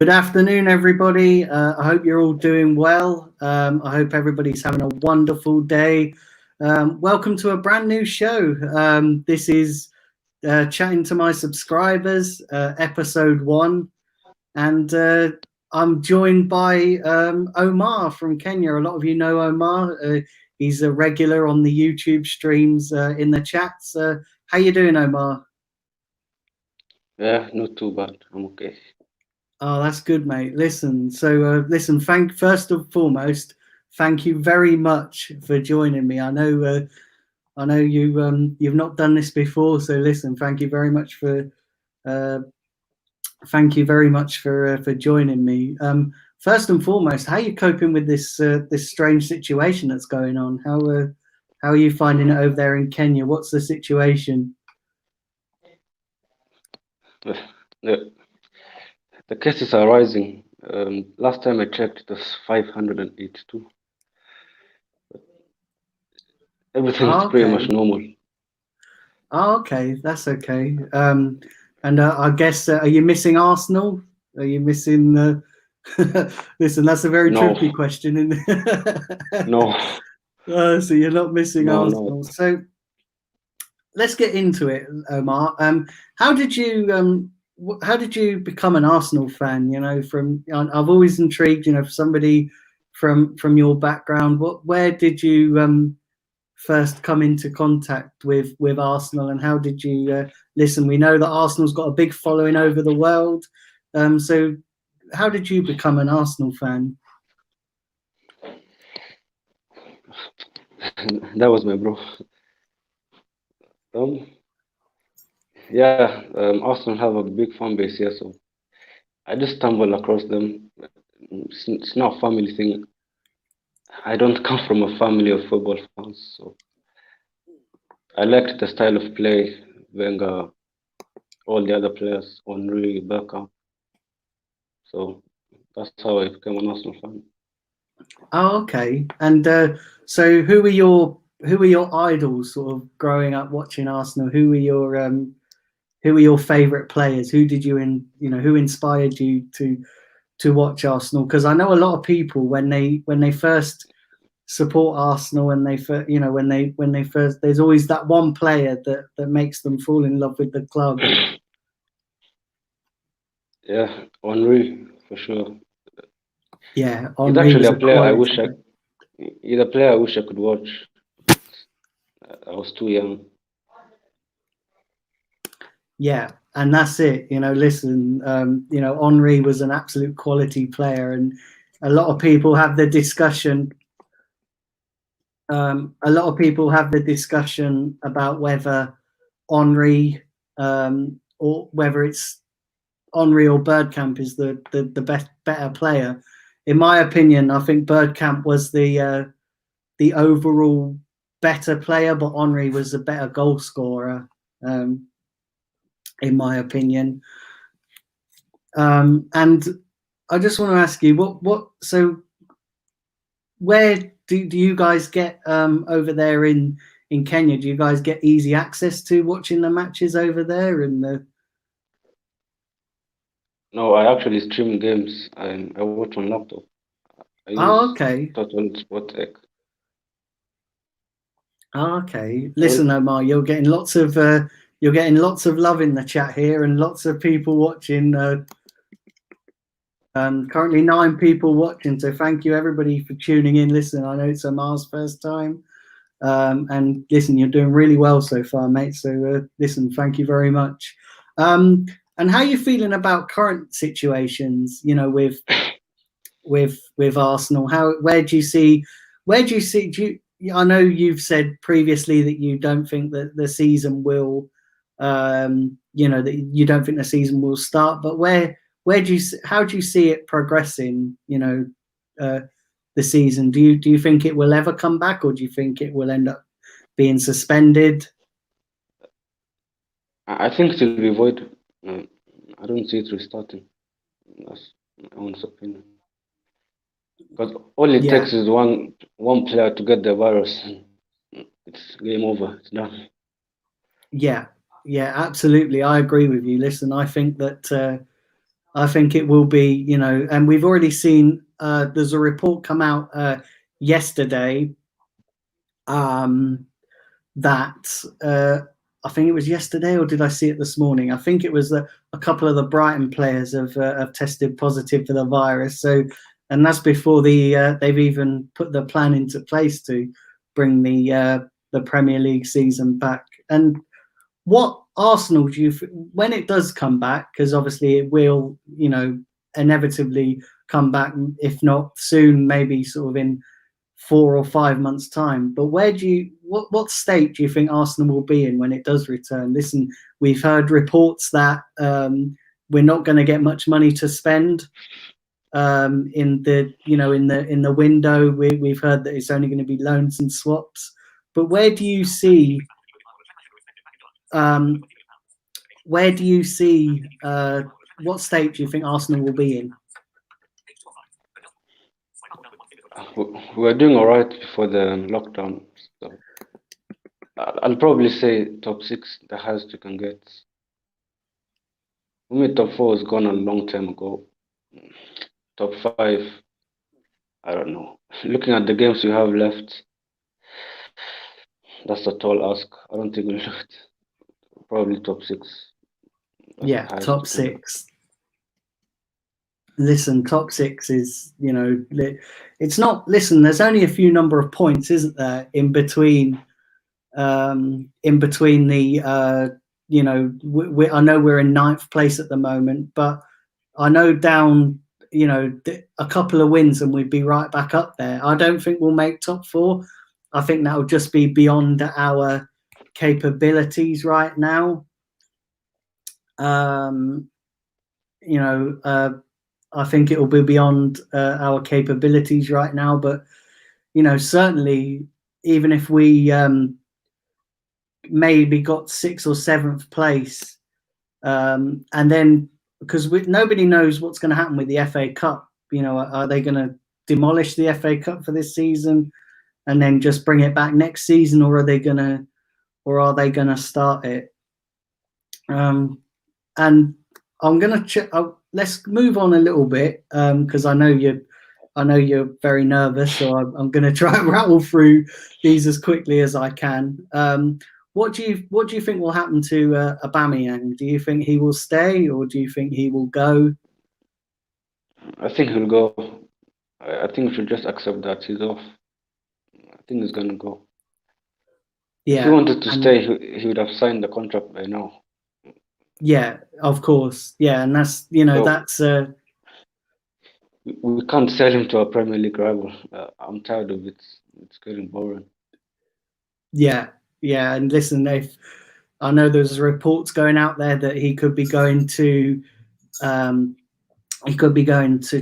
Good afternoon, everybody. I hope you're all doing well. I hope everybody's having a wonderful day. Welcome to a brand new show. This is Chatting to My Subscribers, episode 1. And I'm joined by Omar from Kenya. A lot of you know Omar. He's a regular on the YouTube streams in the chats. How you doing, Omar? Yeah, not too bad. I'm okay. Oh, that's good, mate. Listen, first and foremost, thank you very much for joining me. I know you've not done this before, so listen, uh, thank you very much for joining me. First and foremost, how are you coping with this strange situation that's going on? How are you finding it over there in Kenya? What's the situation? The, the cases are rising. Last time I checked, it was 582. Everything is Oh, pretty much okay. normal. Oh, okay, that's okay. And I guess are you missing Arsenal? Are you missing the? Listen, that's a very No, tricky question, isn't it? no, So you're not missing no, no. Arsenal. So let's get into it, Omar. How did you how did you become an Arsenal fan? You know, I've always intrigued. You know, for somebody from your background, where did you first come into contact with Arsenal, and how did you listen? We know that Arsenal's got a big following over the world. So how did you become an Arsenal fan? That was my bro. Um, yeah, Arsenal have a big fan base here, so I just stumbled across them. It's not a family thing. I don't come from a family of football fans, so I liked the style of play, Wenger, all the other players, Henry, Beckham. So that's how I became an Arsenal fan. Oh, okay. And so who were your idols sort of growing up watching Arsenal? Who were your favourite players? Who did who inspired you to watch Arsenal? Because I know a lot of people when they first support Arsenal and when they first, there's always that one player that makes them fall in love with the club. Yeah, Henry for sure. Yeah, He's Henri actually was a a player I quality. wish I. He's a player I wish I could watch. I was too young. Yeah, and that's it. You know, listen, Henri was an absolute quality player, and a lot of people have the discussion. A lot of people have the discussion about whether Henri or whether it's Henri or Birdcamp is the best better player. In my opinion, I think Birdcamp was the overall better player, but Henri was a better goal scorer. In my opinion. And I just want to ask you, so where do you guys get over there in Kenya? Do you guys get easy access to watching the matches over there? No, I actually stream games. I watch on laptop. I Oh, use okay. Total Sport Tech. Oh, okay. Well, Listen, Omar, you're getting lots of love in the chat here, and lots of people watching. Currently 9 people watching, so thank you everybody for tuning in. Listen, I know it's Omar's first time, and listen, you're doing really well so far, mate. So listen, thank you very much. And how are you feeling about current situations? You know, with Arsenal. Where do you see? Do you, I know you've said previously that you don't think that the season will, that you don't think the season will start. But how do you see it progressing? The season. Do you think it will ever come back, or do you think it will end up being suspended? I think it will be void. Uh, I don't see it restarting. That's my own opinion. Because all it Yeah, takes is one player to get the virus. It's game over. It's done. yeah, yeah, absolutely. I agree with you. Listen, I think that I think it will be, you know, and we've already seen. There's a report come out yesterday that I think it was yesterday, or did I see it this morning? I think it was that a couple of the Brighton players have tested positive for the virus. So, and that's before they've even put the plan into place to bring the Premier League season back. And what Arsenal do you, when it does come back, because obviously it will, you know, inevitably come back, if not soon, maybe sort of in 4 or 5 months' time. But where do you, what state do you think Arsenal will be in when it does return? Listen, we've heard reports that we're not going to get much money to spend in the, you know, in the window. We've heard that it's only going to be loans and swaps. But where do you see? Where do you see? What state do you think Arsenal will be in? We were doing all right before the lockdown, so I'll probably say top 6, the highest you can get. For me, top 4 is gone a long time ago. Top 5, I don't know. Looking at the games you have left, that's a tall ask. I don't think we'll do it. Probably top 6. Yeah, top 6. Listen, top 6 is, you know, it's not. Listen, there's only a few number of points, isn't there, in between the you know, I know we're in 9th place at the moment, but I know down, you know, a couple of wins and we'd be right back up there. I don't think we'll make top 4. I think that will just be beyond our capabilities right now. You know, I think it will be beyond our capabilities right now. But, you know, certainly, even if we maybe got 6th or 7th place, and then because nobody knows what's going to happen with the FA Cup. You know, are they going to demolish the FA Cup for this season and then just bring it back next season, or are they going to start it? And I'm going to let's move on a little bit because I know you're very nervous, so I'm going to try and rattle through these as quickly as I can. What do you think will happen to Aubameyang? Do you think he will stay, or do you think he will go? I think he'll go. I think we should just accept that he's off. I think he's gonna go. Yeah. If he wanted to stay, he would have signed the contract by now. Yeah, of course. Yeah, and that's, you know, so, that's we can't sell him to a Premier League rival. I'm tired of it. It's getting boring. Yeah, yeah, and listen, I know there's reports going out there that he could be going to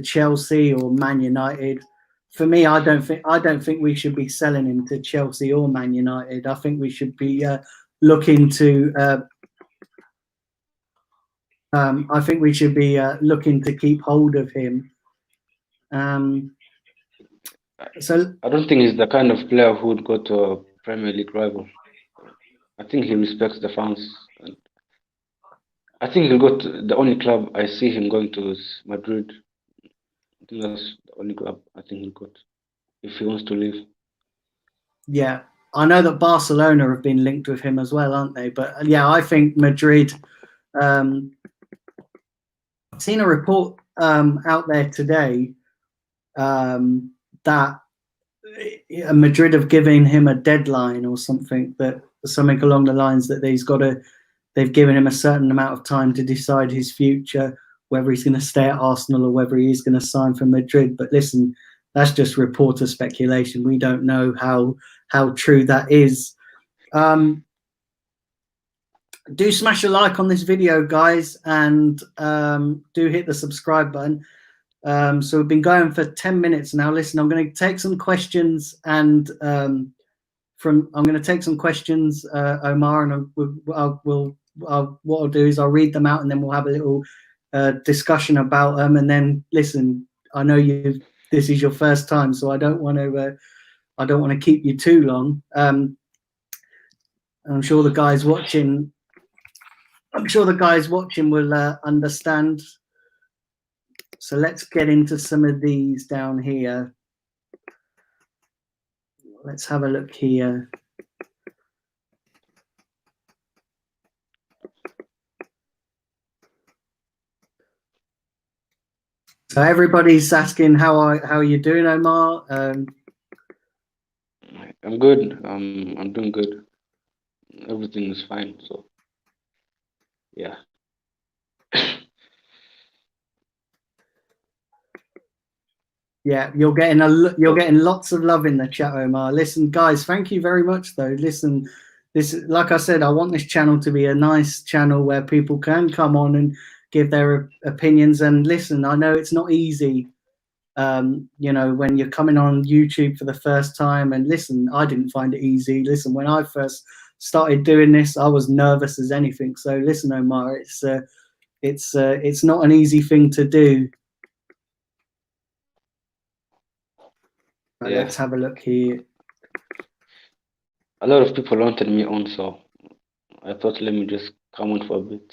Chelsea or Man United. For me, I don't think we should be selling him to Chelsea or Man United. I think we should be looking to looking to keep hold of him. So I don't think he's the kind of player who would go to a Premier League rival. I think he respects the fans. And I think he'll go to the only club I see him going to is Madrid. I think that's the only club I think he'll go to if he wants to leave. Yeah, I know that Barcelona have been linked with him as well, aren't they? But yeah, I think Madrid. I've seen a report out there today that Madrid have given him a deadline or something along the lines that they've given him a certain amount of time to decide his future, whether he's going to stay at Arsenal or whether he is going to sign for Madrid. But listen, that's just reporter speculation. We don't know how true that is. Do smash a like on this video, guys, and do hit the subscribe button. So we've been going for 10 minutes now. Listen, I'm going to take some questions, and I'm going to take some questions, Omar, and what I'll do is I'll read them out, and then we'll have a little discussion about them. And then, listen, I know this is your first time, so I don't want to keep you too long. I'm sure the guys watching will understand So let's get into some of these down here. Let's have a look here. So everybody's asking how you're doing, Omar. I'm good. I'm doing good. Everything is fine. So yeah. Yeah, you're getting lots of love in the chat, Omar. Listen, guys, thank you very much. Though, listen, this, like I said, I want this channel to be a nice channel where people can come on and give their opinions. And listen, I know it's not easy. You know, when you're coming on YouTube for the first time, and listen, I didn't find it easy. Listen, when I first started doing this, I was nervous as anything. So listen, Omar, it's not an easy thing to do. Right, Yeah. let's have a look here. A lot of people wanted me on, so I thought let me just come on for a bit.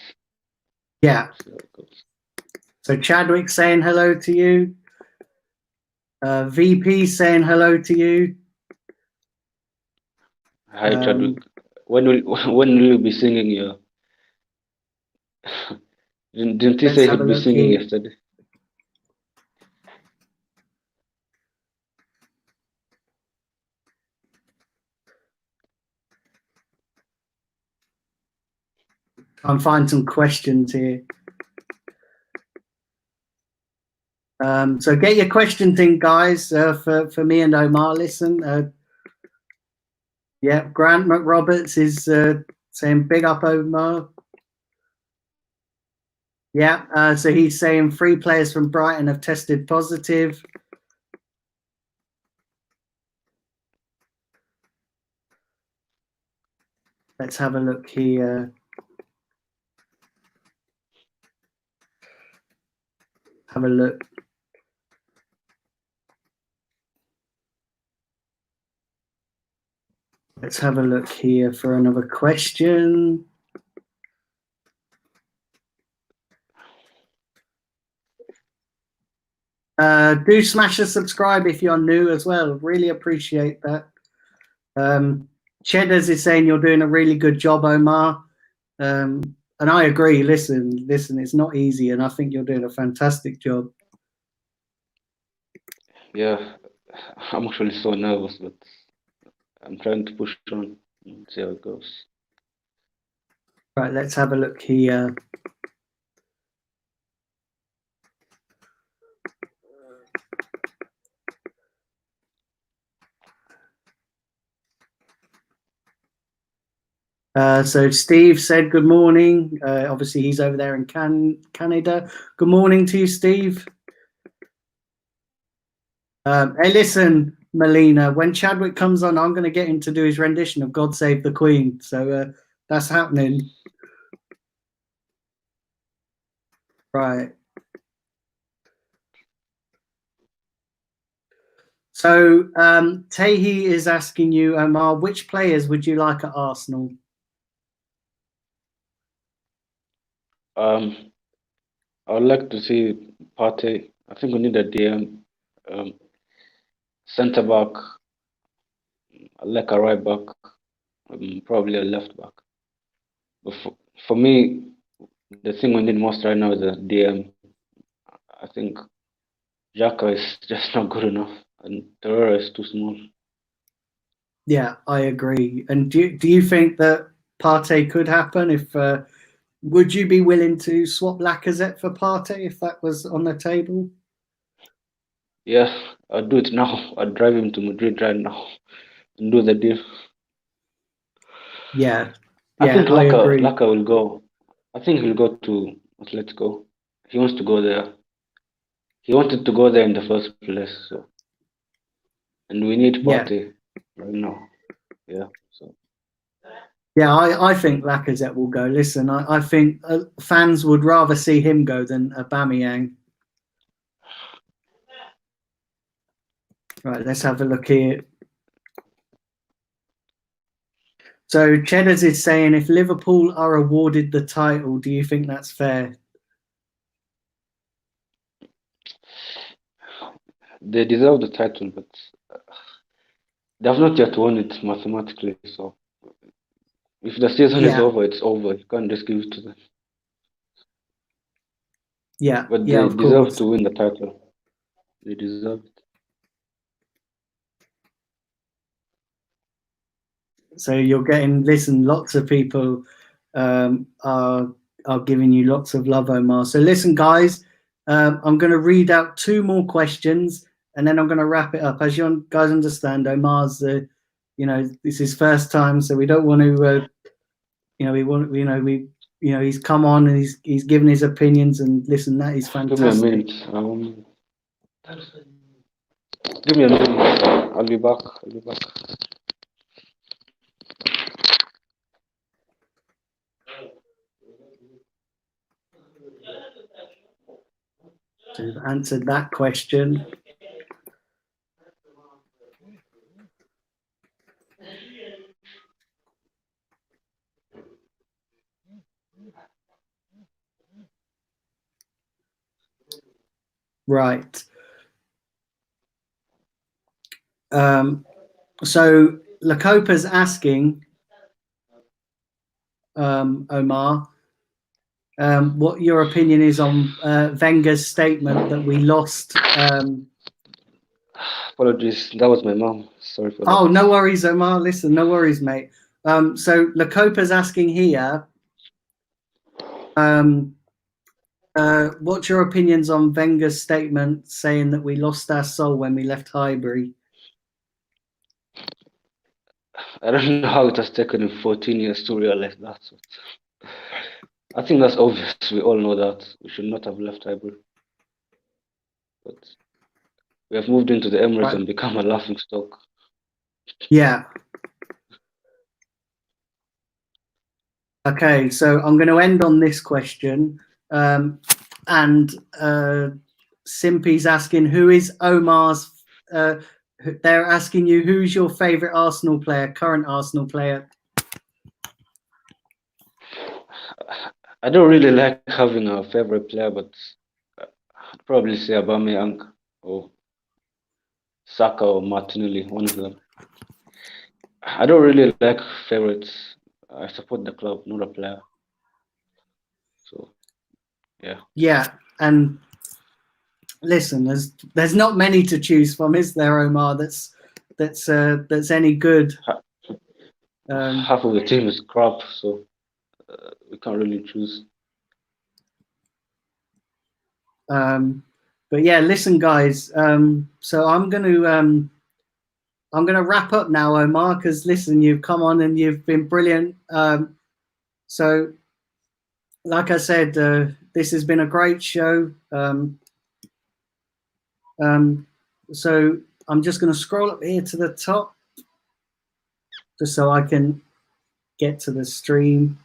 Yeah. See how it goes. So Chadwick saying hello to you. VP saying hello to you. Hi, Chadwick. When will you be singing your? Didn't he say he'd be singing here. yesterday? I'm finding some questions here. So get your questions in, guys, for me and Omar. Listen, yeah, Grant McRoberts is saying big up, Omar. Yeah, so he's saying 3 players from Brighton have tested positive. Let's have a look here. Have a look. Let's have a look here for another question. Do smash a subscribe if you're new as well. Really appreciate that. Cheddars is saying you're doing a really good job, Omar. And I agree. Listen, it's not easy, and I think you're doing a fantastic job. Yeah, I'm actually so nervous, but I'm trying to push on and see how it goes. Right, let's have a look here. So Steve said good morning. Obviously, he's over there in Canada. Good morning to you, Steve. Hey, listen, Melina, when Chadwick comes on, I'm going to get him to do his rendition of God Save the Queen. So that's happening. Right. So Tehi is asking you, Omar, which players would you like at Arsenal? I would like to see Partey. I think we need a DM, centre back, like a right back, probably a left back. But for me, the thing we need most right now is a DM. I think Xhaka is just not good enough, and Torreira is too small. Yeah, I agree. And do you think that Partey could happen? If would you be willing to swap Lacazette for Partey if that was on the table? Yeah, I'd do it now. I'd drive him to Madrid right now and do the deal. Yeah, I think I agree. Laka will go. I think he'll go to Atletico. He wants to go there. He wanted to go there in the first place, so and we need Partey right now. Yeah, so Yeah, I think Lacazette will go. Listen, I think fans would rather see him go than Aubameyang. Right, let's have a look here. So Cheddars is saying, if Liverpool are awarded the title, do you think that's fair? they deserve the title, but they have not yet won it mathematically. So if the season is Yeah, over, it's over. You can't just give it to them. yeah, But yeah, they of deserve course. to win the title. They deserve it. So you're getting, listen, lots of people are giving you lots of love, Omar. So listen, guys, I'm going to read out two more questions, and then I'm going to wrap it up. As you guys understand, Omar's this is his first time, so we don't want to, he's come on and he's given his opinions, and listen, that is Give me a fantastic. minute. Give me a minute. I'll be back. I'll be back. So you've answered that question. Right. So Lacopa's asking, Omar, what your opinion is on Wenger's statement that we lost. Apologies. That was my mom. Sorry for that. Oh, no worries, Omar. Listen, no worries, mate. So Lacopa's asking here, what's your opinions on Wenger's statement saying that we lost our soul when we left Highbury? I don't know how it has taken him 14 years to realize that. So I think that's obvious. We all know that we should not have left Highbury. But we have moved into the Emirates Right. and become a laughing stock. Yeah. Okay, so I'm going to end on this question. And Simpy's asking, who is Omar's? They're asking you, who's your favourite Arsenal player, current Arsenal player? I don't really like having a favorite player, but I'd probably say Aubameyang or Saka or Martinelli, one of them. I don't really like favorites. I support the club, not a player. So, yeah. Yeah, and listen, there's not many to choose from, is there, Omar? That's any good. Half of the team is crap, so we can't really choose. But yeah, listen, guys. So I'm gonna wrap up now, Omar, because listen, you've come on and you've been brilliant. So, like I said, this has been a great show. So I'm just going to scroll up here to the top, just so I can get to the stream.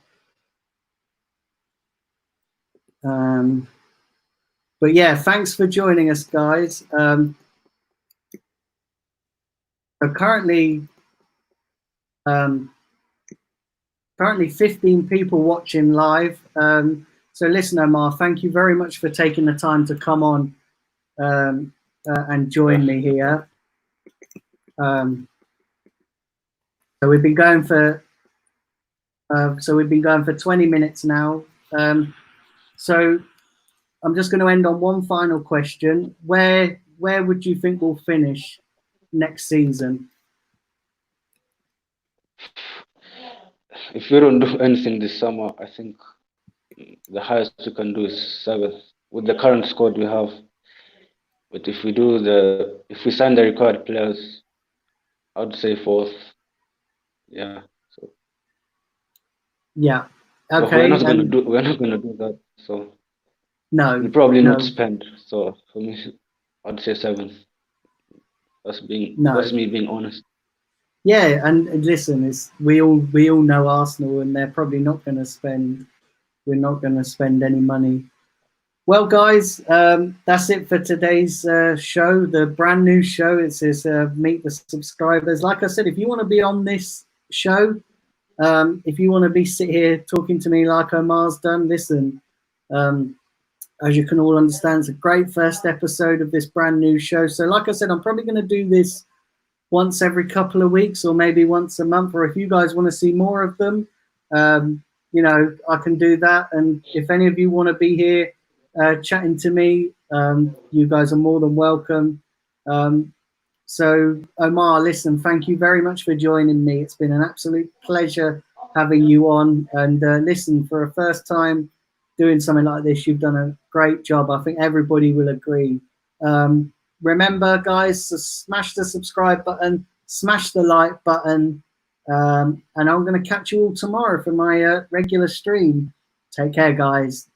But yeah, thanks for joining us, guys. So currently 15 people watching live. So listen, Omar, thank you very much for taking the time to come on and join me here. So we've been going for 20 minutes now. So I'm just going to end on one final question. Where would you think we'll finish next season? If we don't do anything this summer, I think the highest we can do is 7th with the current squad we have. But if we sign the required players, I'd say 4th. Yeah. So. Yeah. Okay. But we're not gonna do that. So no, we'll probably not spend. So for me, I'd say 7th. That's me being honest. Yeah, and listen, we all know Arsenal, and they're probably not going to spend. We're not going to spend any money. Well, guys, that's it for today's show. The brand new show. It says meet the subscribers. Like I said, if you want to be on this show, if you want to sit here talking to me like Omar's done, listen. as you can all understand, it's a great first episode of this brand new show. So like I said, I'm probably going to do this once every couple of weeks or maybe once a month, or if you guys want to see more of them, you know, I can do that. And if any of you want to be here chatting to me, you guys are more than welcome. So Omar, listen, thank you very much for joining me. It's been an absolute pleasure having you on. And listen, for a first time doing something like this, you've done a great job. I think everybody will agree. Remember, guys, to smash the subscribe button, smash the like button, and I'm going to catch you all tomorrow for my regular stream. Take care, guys.